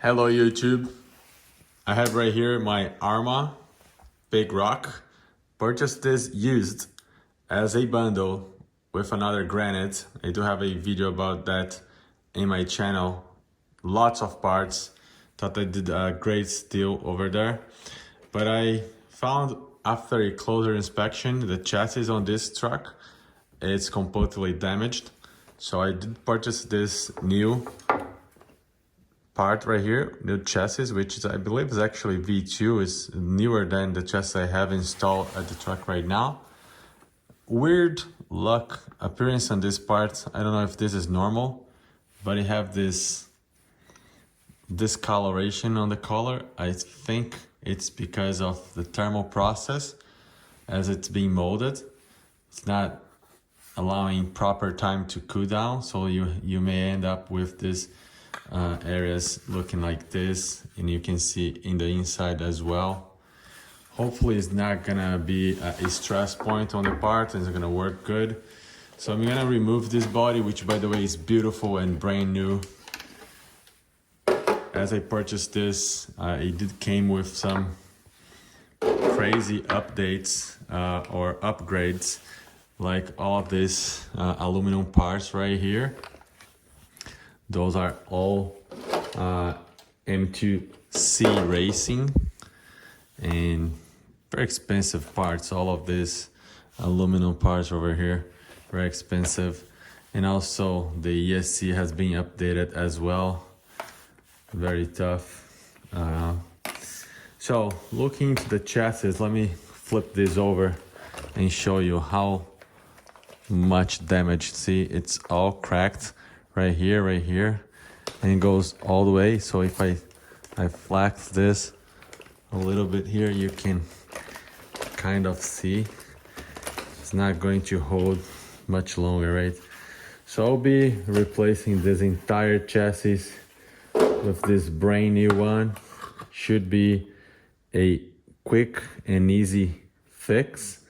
Hello YouTube, I have right here my ARRMA Big Rock. Purchased this used as a bundle with another granite. I do have a video about that in my channel. Lots of parts. Thought I did a great deal over there. But I found after a closer inspection, the chassis on this truck is completely damaged. So I did purchase this new part right here, new chassis, which is, I believe is actually V2, is newer than the chassis I have installed at the truck right now. Weird luck appearance on this part. I don't know if this is normal, but it have this discoloration on the color. I think it's because of the thermal process as it's being molded. It's not allowing proper time to cool down, so you may end up with this areas looking like this, and you can see in the inside as well. Hopefully it's not gonna be a stress point on the part and it's gonna work good. So I'm gonna remove this body, which by the way is beautiful and brand new. As I purchased this, it did came with some crazy updates or upgrades, like all of these aluminum parts right here. Those are all M2C Racing and very expensive parts. All of these aluminum parts over here, very expensive. And also the ESC has been updated as well. Very tough. So looking to the chassis, let me flip this over and show you how much damage. See, it's all cracked. Right here, and it goes all the way. So if I flex this a little bit here, you can kind of see it's not going to hold much longer, right? So I'll be replacing this entire chassis with this brand new one. Should be a quick and easy fix.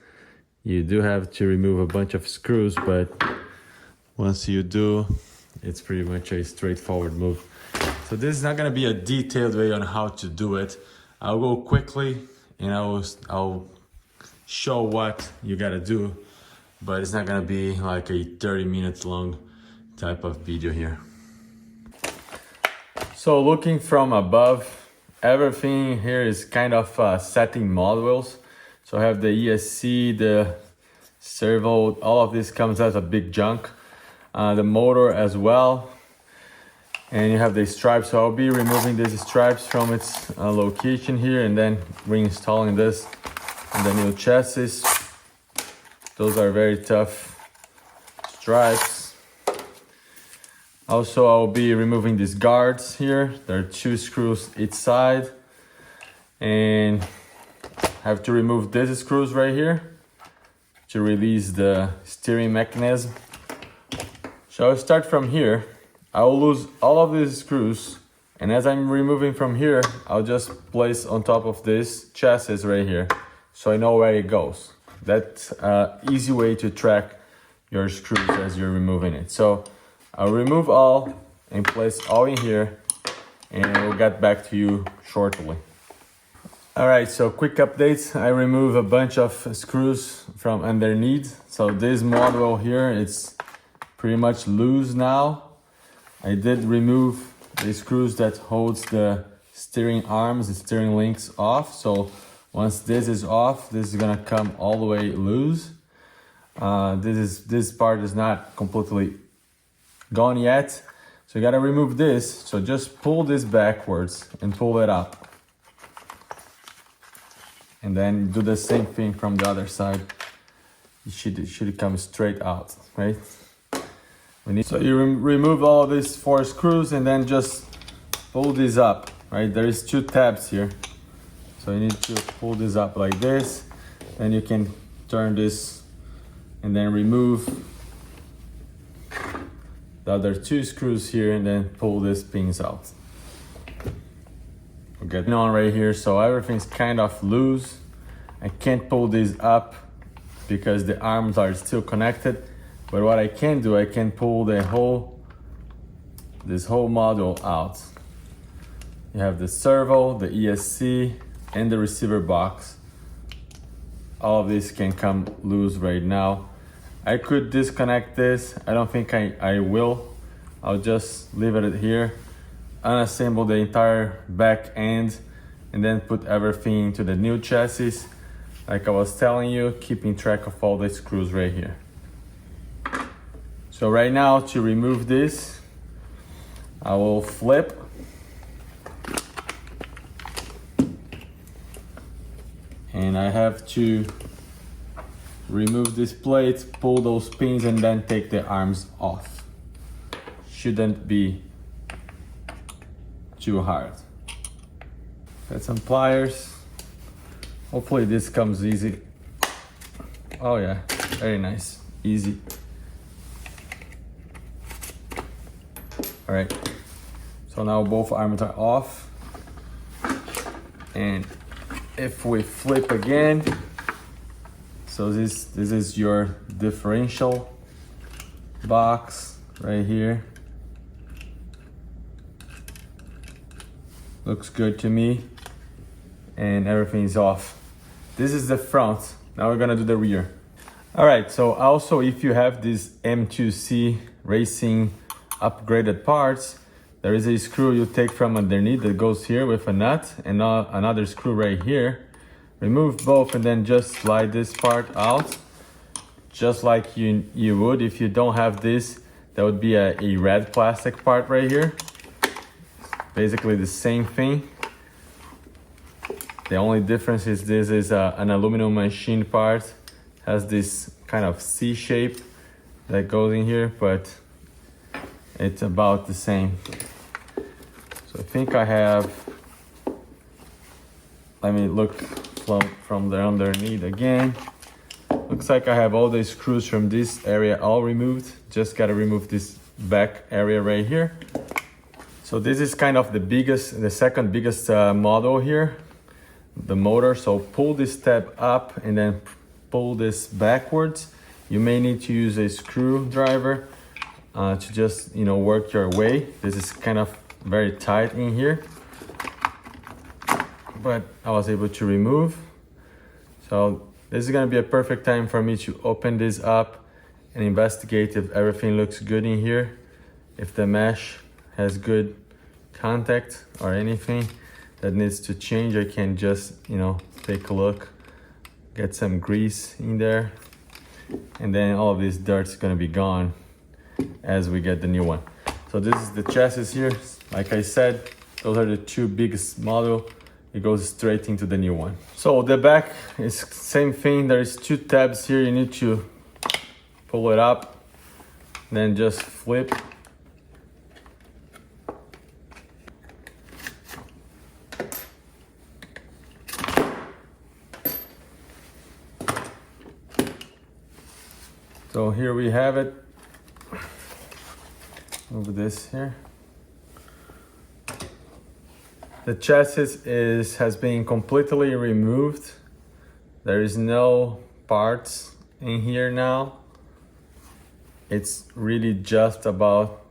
You do have to remove a bunch of screws, but once you do, it's pretty much a straightforward move. So this is not gonna be a detailed way on how to do it. I'll go quickly and I'll show what you gotta do, but it's not gonna be like a 30 minutes long type of video here. So looking from above, everything here is kind of setting modules. So I have the ESC, the servo, all of this comes as a big junk. The motor as well, and you have the stripes. So I'll be removing these stripes from its location here and then reinstalling this in the new chassis. Those are very tough stripes. Also, I'll be removing these guards here. There are 2 screws each side, and I have to remove these screws right here to release the steering mechanism. So I'll start from here. I'll lose all of these screws, and as I'm removing from here, I'll just place on top of this chassis right here, so I know where it goes. That's an easy way to track your screws as you're removing it. So I'll remove all and place all in here, and we'll get back to you shortly. All right, so quick updates. I remove a bunch of screws from underneath. So this module here, it's pretty much loose now. I did remove the screws that holds the steering arms, the steering links off. So once this is off, this is gonna come all the way loose. This part is not completely gone yet. So you gotta remove this. So just pull this backwards and pull it up. And then do the same thing from the other side. It should come straight out, right? So you remove all of these 4 screws and then just pull this up, right? There is 2 tabs here. So you need to pull this up like this. Then you can turn this and then remove the other 2 screws here and then pull these pins out. We're getting on right here, so everything's kind of loose. I can't pull these up because the arms are still connected. But what I can do, I can pull this whole module out. You have the servo, the ESC, and the receiver box. All of this can come loose right now. I could disconnect this. I don't think I will. I'll just leave it here, unassemble the entire back end, and then put everything into the new chassis. Like I was telling you, keeping track of all the screws right here. So right now, to remove this, I will flip. And I have to remove this plate, pull those pins, and then take the arms off. Shouldn't be too hard. Got some pliers. Hopefully this comes easy. Oh yeah, very nice, easy. All right, so now both arms are off. And if we flip again, so this is your differential box right here. Looks good to me, and everything's off. This is the front. Now we're gonna do the rear. All right, so also if you have this M2C racing upgraded parts, there is a screw you take from underneath that goes here with a nut, and another screw right here. Remove both and then just slide this part out, just like you would if you don't have this. That would be a red plastic part right here. Basically the same thing. The only difference is this is an aluminum machine part. Has this kind of C shape that goes in here, but it's about the same. So I think I have, let me look from the underneath again. Looks like I have all the screws from this area all removed. Just gotta remove this back area right here. So this is kind of the second biggest model here, the motor. So pull this tab up and then pull this backwards. You may need to use a screwdriver to just, work your way. This is kind of very tight in here, but I was able to remove. So this is gonna be a perfect time for me to open this up and investigate if everything looks good in here. If the mesh has good contact or anything that needs to change, I can just, take a look, get some grease in there, and then all of this dirt is gonna be gone as we get the new one. So this is the chassis here. Like I said, those are the two biggest model. It goes straight into the new one. So the back is same thing. There's two tabs here. You need to pull it up, then just flip. So here we have it. Move this here. The chassis has been completely removed. There is no parts in here now. It's really just about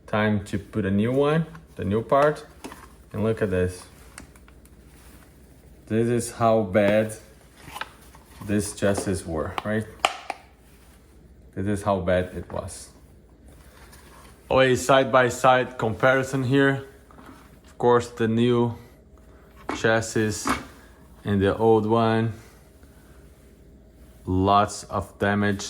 time to put a new one, the new part. And look at this. This is how bad this chassis were, right? This is how bad it was. Oh, a side-by-side comparison here. Of course, the new chassis and the old one. Lots of damage.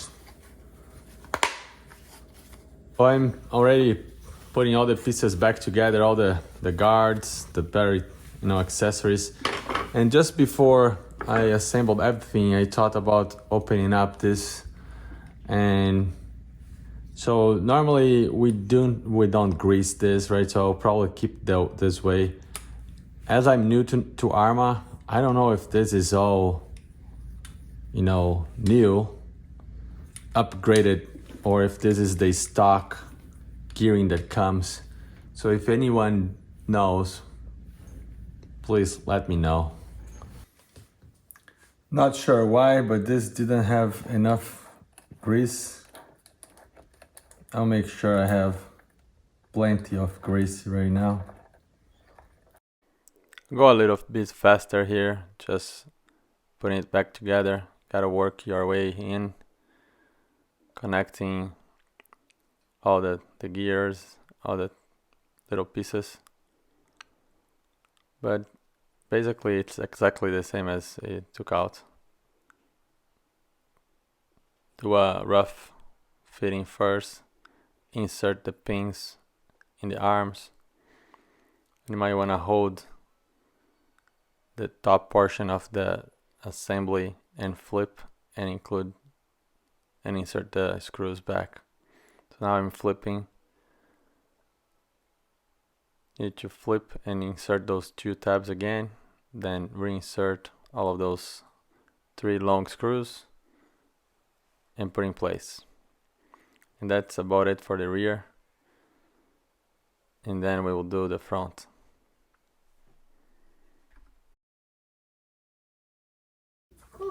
I'm already putting all the pieces back together, all the guards, the battery, accessories. And just before I assembled everything, I thought about opening up this. And so normally we don't grease this, right? So I'll probably keep this way. As I'm new to ARRMA, I don't know if this is all, new, upgraded, or if this is the stock gearing that comes. So if anyone knows, please let me know. Not sure why, but this didn't have enough grease. I'll make sure I have plenty of grease right now. Go a little bit faster here, just putting it back together. Gotta work your way in, connecting all the gears, all the little pieces. But basically it's exactly the same as it took out. Do a rough fitting first, insert the pins in the arms. You might want to hold the top portion of the assembly and flip and include and insert the screws back. So now I'm flipping. You need to flip and insert those 2 tabs again, then reinsert all of those 3 long screws and put in place. And that's about it for the rear. And then we will do the front.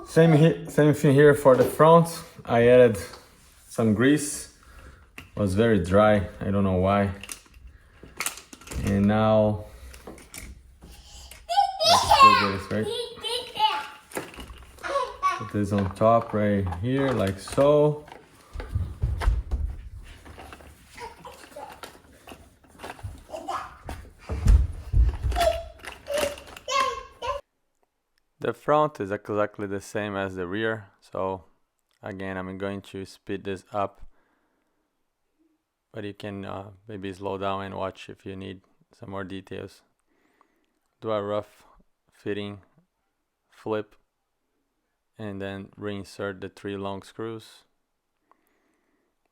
Same thing here for the front. I added some grease. It was very dry, I don't know why. And now let's do this, right? Put this on top right here, like so. The front is exactly the same as the rear, so again I'm going to speed this up, but you can maybe slow down and watch if you need some more details. Do a rough fitting, flip, and then reinsert the 3 long screws.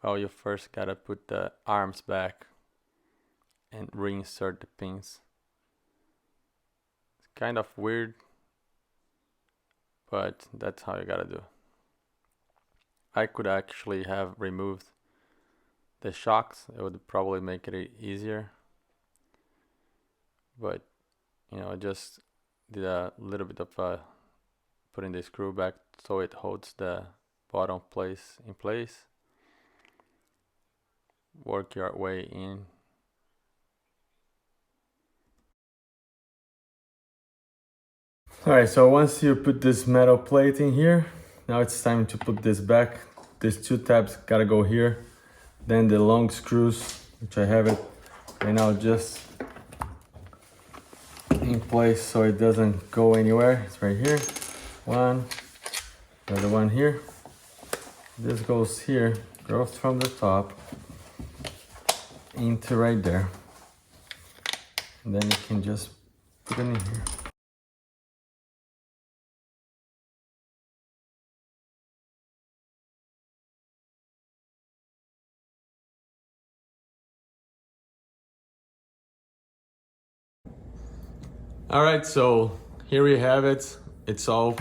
Well, you first gotta put the arms back and reinsert the pins. It's kind of weird, but that's how you gotta do. I could actually have removed the shocks. It would probably make it easier, but you know, I just did a little bit of putting the screw back so it holds the bottom place in place. Work your way in. Alright, so once you put this metal plate in here, now it's time to put this back. These 2 tabs gotta go here. Then the long screws, which I have it right now just in place so it doesn't go anywhere. It's right here. One, the other one here. This goes here, goes from the top into right there. And then you can just put it in here. All right, so here we have it. It's all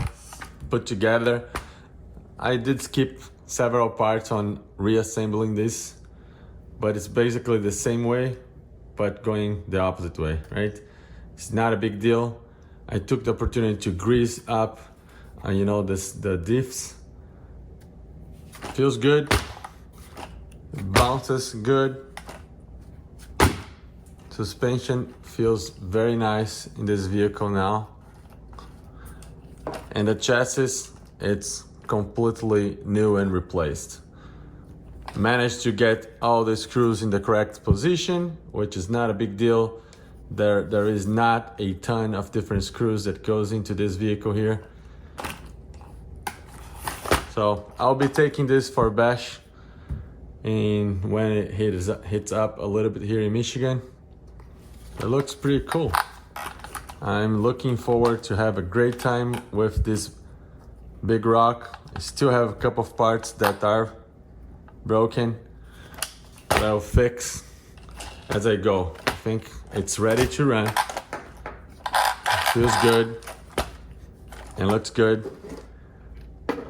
put together. I did skip several parts on reassembling this, but it's basically the same way, but going the opposite way, right? It's not a big deal. I took the opportunity to grease up, you know, the diffs. Feels good, bounces good. Suspension feels very nice in this vehicle now. And the chassis, it's completely new and replaced. Managed to get all the screws in the correct position, which is not a big deal. There is not a ton of different screws that goes into this vehicle here. So I'll be taking this for bash, and when it hits up a little bit here in Michigan. It looks pretty cool. I'm looking forward to have a great time with this Big Rock. I still have a couple of parts that are broken that I'll fix as I go. I think it's ready to run. It feels good and looks good.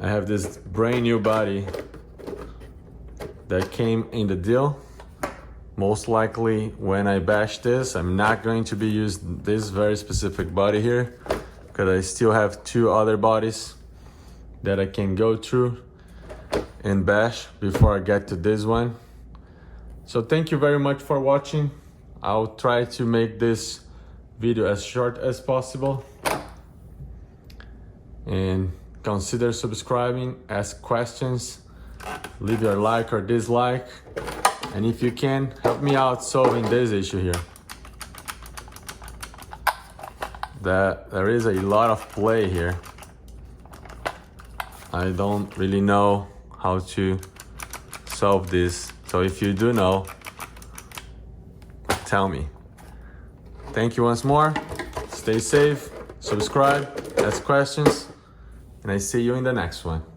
I have this brand new body that came in the deal. Most likely when I bash this, I'm not going to be using this very specific body here because I still have 2 other bodies that I can go through and bash before I get to this one. So thank you very much for watching. I'll try to make this video as short as possible. And consider subscribing, ask questions, leave your like or dislike, and if you can, help me out solving this issue here. There is a lot of play here. I don't really know how to solve this, so if you do know, tell me. Thank you once more. Stay safe, subscribe, ask questions, and I see you in the next one.